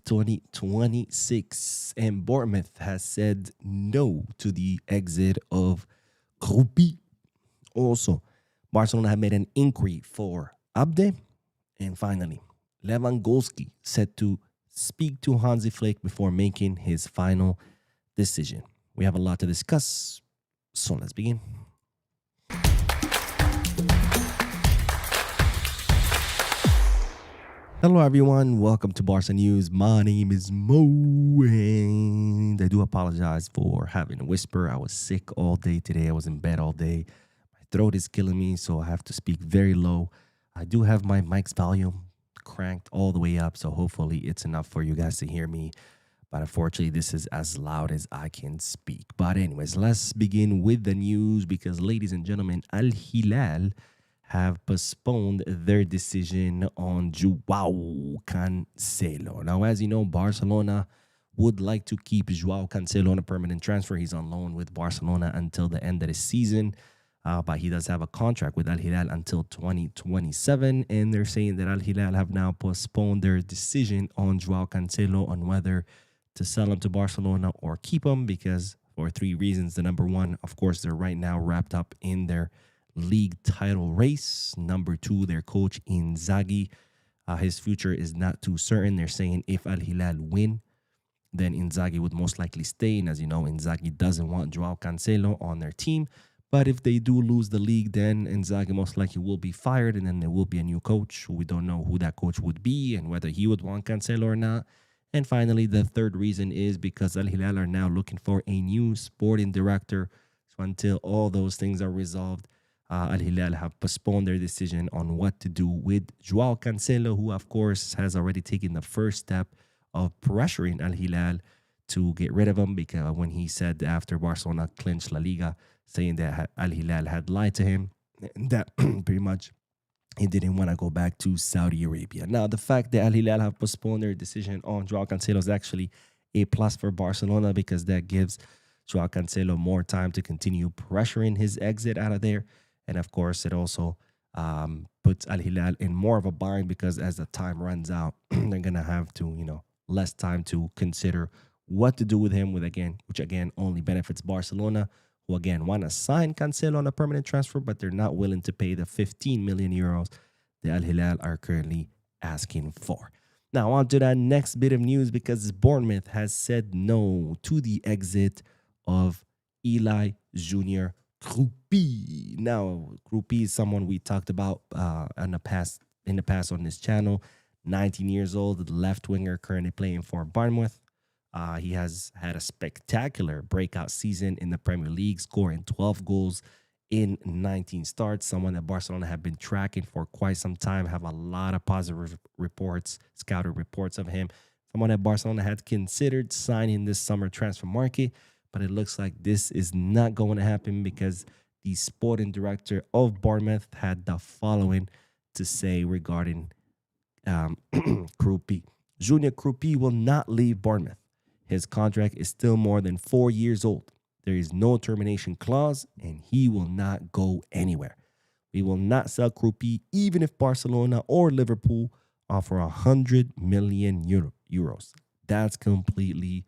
2026. And Bournemouth has said no to the exit of Kroupi. Also, Barcelona have made an inquiry for Abde. And finally, Lewandowski set to speak to Hansi Flick before making his final decision. We have a lot to discuss, so let's begin. Hello, everyone. Welcome to Barca News. My name is Mo, and I do apologize for having a whisper. I was sick all day today. I was in bed all day. My throat is killing me, so I have to speak very low. I do have my mic's volume cranked all the way up, so hopefully it's enough for you guys to hear me. But unfortunately, this is as loud as I can speak. But anyways, let's begin with the news because, ladies and gentlemen, Al Hilal have postponed their decision on Joao Cancelo. Now, as you know, Barcelona would like to keep Joao Cancelo on a permanent transfer. He's on loan with Barcelona until the end of the season, but he does have a contract with Al Hilal until 2027, and they're saying that Al Hilal have now postponed their decision on Joao Cancelo on whether to sell him to Barcelona or keep him because for three reasons. The number one, of course, they're right now wrapped up in their league title race. Number two, their coach Inzaghi, his future is not too certain. They're saying if Al Hilal win, then Inzaghi would most likely stay. And as you know, Inzaghi doesn't want Joao Cancelo on their team. But if they do lose the league, then Inzaghi most likely will be fired, and then there will be a new coach. We don't know who that coach would be and whether he would want Cancelo or not. And finally, the third reason is because Al Hilal are now looking for a new sporting director. So until all those things are resolved, Al Hilal have postponed their decision on what to do with Joao Cancelo, who, of course, has already taken the first step of pressuring Al Hilal to get rid of him because when he said after Barcelona clinched La Liga, saying that Al Hilal had lied to him, and that pretty much he didn't want to go back to Saudi Arabia. Now, the fact that Al Hilal have postponed their decision on Joao Cancelo is actually a plus for Barcelona because that gives Joao Cancelo more time to continue pressuring his exit out of there. And of course, it also puts Al Hilal in more of a bind because as the time runs out, they're going to have to, less time to consider what to do with him, which again only benefits Barcelona, who again want to sign Cancelo on a permanent transfer, but they're not willing to pay the 15 million euros that Al Hilal are currently asking for. Now, on to that next bit of news because Bournemouth has said no to the exit of Eli Junior Kroupi. Now, Kroupi is someone we talked about in the past on this channel. 19 years old, left winger, currently playing for Bournemouth. He has had a spectacular breakout season in the Premier League, scoring 12 goals in 19 starts. Someone that Barcelona have been tracking for quite some time, have a lot of positive reports, scouted reports of him. Someone that Barcelona had considered signing this summer transfer market, but it looks like this is not going to happen because the sporting director of Bournemouth had the following to say regarding Kroupi. Junior Kroupi will not leave Bournemouth. His contract is still more than 4 years old. There is no termination clause, and he will not go anywhere. We will not sell Kroupi even if Barcelona or Liverpool offer 100 million euros. That's completely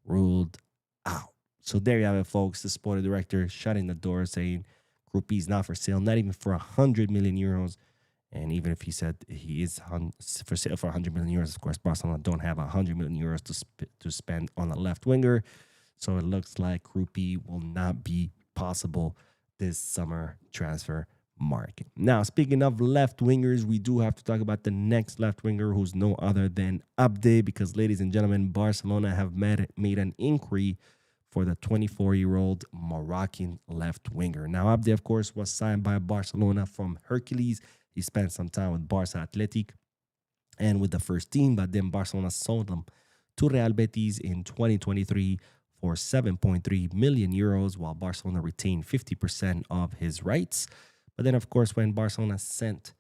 ruled out. So there you have it, folks. The sporting director shutting the door, saying Kroupi is not for sale, not even for 100 million euros. And even if he said he is for sale for 100 million euros, of course, Barcelona don't have 100 million euros to spend on a left winger. So it looks like Kroupi will not be possible this summer transfer market. Now, speaking of left wingers, we do have to talk about the next left winger who's no other than Abde because, ladies and gentlemen, Barcelona have made an inquiry for the 24-year-old Moroccan left winger. Now, Abde, of course, was signed by Barcelona from Hercules. He spent some time with Barca Athletic and with the first team, but then Barcelona sold him to Real Betis in 2023 for 7.3 million euros, while Barcelona retained 50% of his rights. But then, of course, when Barcelona sent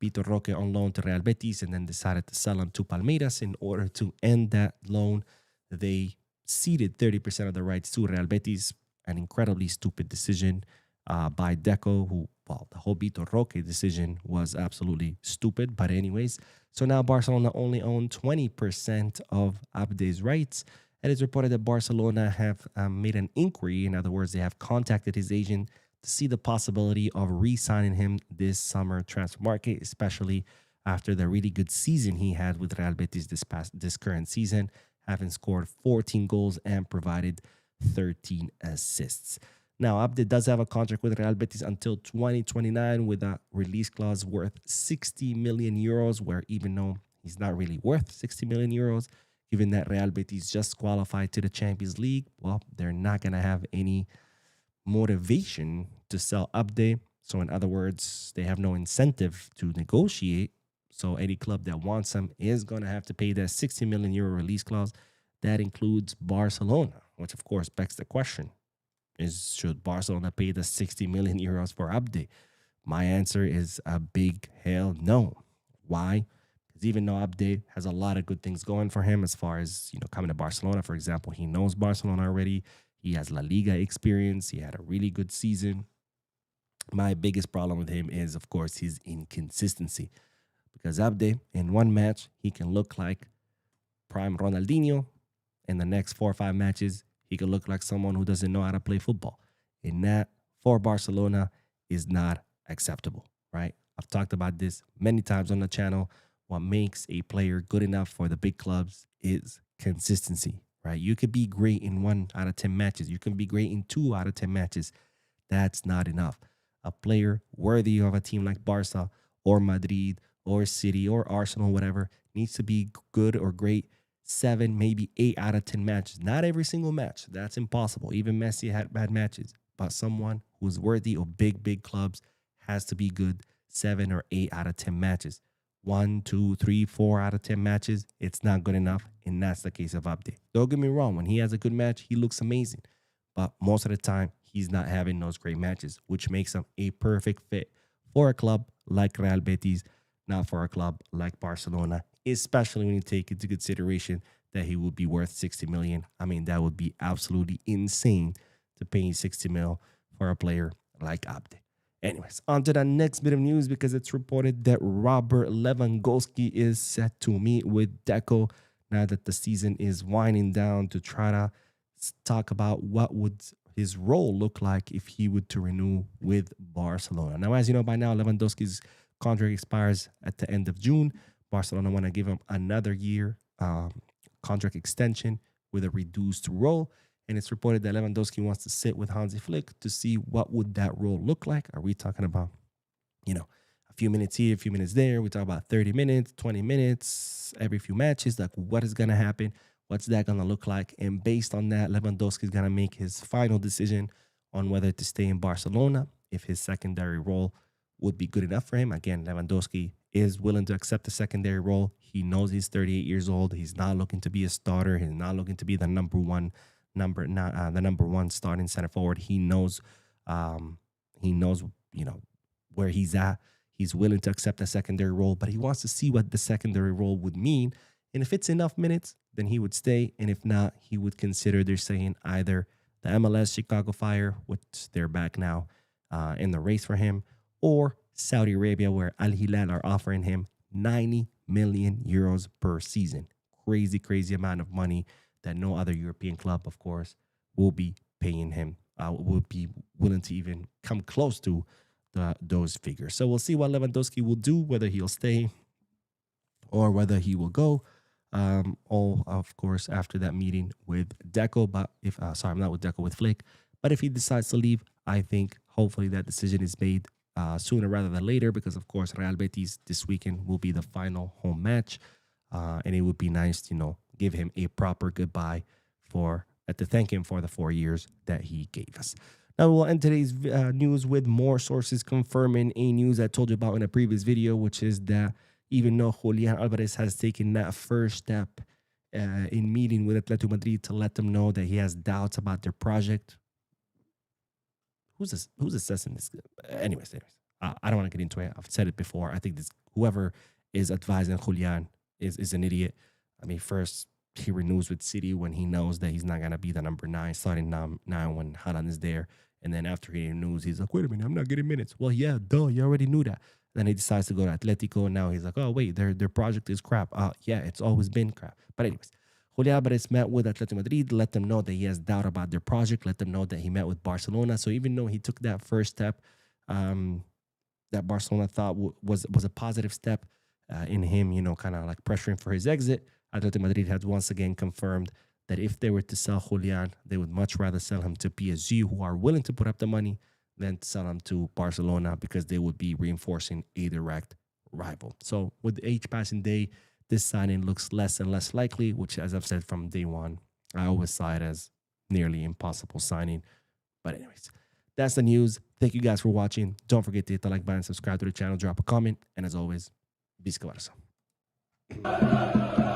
Vitor Roque on loan to Real Betis and then decided to sell him to Palmeiras in order to end that loan, they ceded 30% of the rights to Real Betis, an incredibly stupid decision. by Deco, who, well, the Hobito Roque decision was absolutely stupid. But anyways, so now Barcelona only own 20% of Abde's rights. And it's reported that Barcelona have made an inquiry. In other words, they have contacted his agent to see the possibility of re-signing him this summer transfer market, especially after the really good season he had with Real Betis this current season, having scored 14 goals and provided 13 assists. Now, Abde does have a contract with Real Betis until 2029 with a release clause worth 60 million euros, where even though he's not really worth 60 million euros, given that Real Betis just qualified to the Champions League, well, they're not going to have any motivation to sell Abde. So in other words, they have no incentive to negotiate. So any club that wants him is going to have to pay that 60 million euro release clause. That includes Barcelona, which of course begs the question, is should Barcelona pay the 60 million euros for Abde? My answer is a big hell no. Why? Because even though Abde has a lot of good things going for him as far as, coming to Barcelona, for example, he knows Barcelona already. He has La Liga experience. He had a really good season. My biggest problem with him is, of course, his inconsistency. Because Abde, in one match, he can look like prime Ronaldinho. In the next 4 or 5 matches, he can look like someone who doesn't know how to play football. And that, for Barcelona, is not acceptable, right? I've talked about this many times on the channel. What makes a player good enough for the big clubs is consistency, right? You could be great in 1 out of 10 matches. You can be great in 2 out of 10 matches. That's not enough. A player worthy of a team like Barca or Madrid or City or Arsenal, whatever, needs to be good or great 7, maybe 8 out of 10 matches. Not every single match. That's impossible. Even Messi had bad matches. But someone who's worthy of big clubs has to be good 7 or 8 out of 10 matches. 1, 2, 3, 4 out of 10 matches, it's not good enough. And that's the case of Abde. Don't get me wrong. When he has a good match, he looks amazing. But most of the time, he's not having those great matches, which makes him a perfect fit for a club like Real Betis, not for a club like Barcelona, especially when you take into consideration that he would be worth 60 million. I mean, that would be absolutely insane to pay 60 mil for a player like Abde. Anyways, on to the next bit of news, because it's reported that Robert Lewandowski is set to meet with Deco now that the season is winding down, to try to talk about what would his role look like if he would to renew with Barcelona. Now, as you know by now, Lewandowski's contract expires at the end of June. Barcelona want to give him another year contract extension with a reduced role. And it's reported that Lewandowski wants to sit with Hansi Flick to see what would that role look like. Are we talking about, a few minutes here, a few minutes there? We talk about 30 minutes, 20 minutes, every few matches. Like, what is going to happen? What's that going to look like? And based on that, Lewandowski is going to make his final decision on whether to stay in Barcelona, if his secondary role would be good enough for him. Again, Lewandowski is willing to accept the secondary role. He knows he's 38 years old. He's not looking to be a starter. He's not looking to be the number one starting center forward. He knows, where he's at. He's willing to accept a secondary role, but he wants to see what the secondary role would mean. And if it's enough minutes, then he would stay. And if not, he would consider, they're saying, either the MLS Chicago Fire, which they're back now in the race for him, or Saudi Arabia, where Al Hilal are offering him 90 million euros per season. Crazy amount of money that no other European club, of course, will be paying him, will be willing to even come close to those figures. So we'll see what Lewandowski will do, whether he'll stay or whether he will go. All, of course, after that meeting with Deco, but with Flick. But if he decides to leave, I think hopefully that decision is made sooner rather than later, because, of course, Real Betis this weekend will be the final home match. And it would be nice to, give him a proper goodbye to thank him for the 4 years that he gave us. Now, we'll end today's news with more sources confirming a news I told you about in a previous video, which is that even though Julian Alvarez has taken that first step in meeting with Atletico Madrid to let them know that he has doubts about their project. Who's assessing this? Anyways, I don't want to get into it. I've said it before. I think whoever is advising Julian is an idiot. I mean, first, he renews with City when he knows that he's not going to be the number 9, starting 9 when Haaland is there. And then after hearing news, he's like, wait a minute, I'm not getting minutes. Well, yeah, duh, you already knew that. Then he decides to go to Atletico, and now he's like, oh, wait, their project is crap. Yeah, it's always been crap. But anyways, Julian Alvarez met with Atletico Madrid, let them know that he has doubt about their project, let them know that he met with Barcelona. So even though he took that first step, that Barcelona thought was a positive step in him, kind of like pressuring for his exit, Atletico Madrid had once again confirmed that if they were to sell Julian, they would much rather sell him to PSG, who are willing to put up the money, than to sell him to Barcelona, because they would be reinforcing a direct rival. So with each passing day, this signing looks less and less likely, which, as I've said from day one, I always saw it as nearly impossible signing. But anyways, that's the news. Thank you guys for watching. Don't forget to hit the like button, subscribe to the channel, drop a comment, and as always, Visca Barça.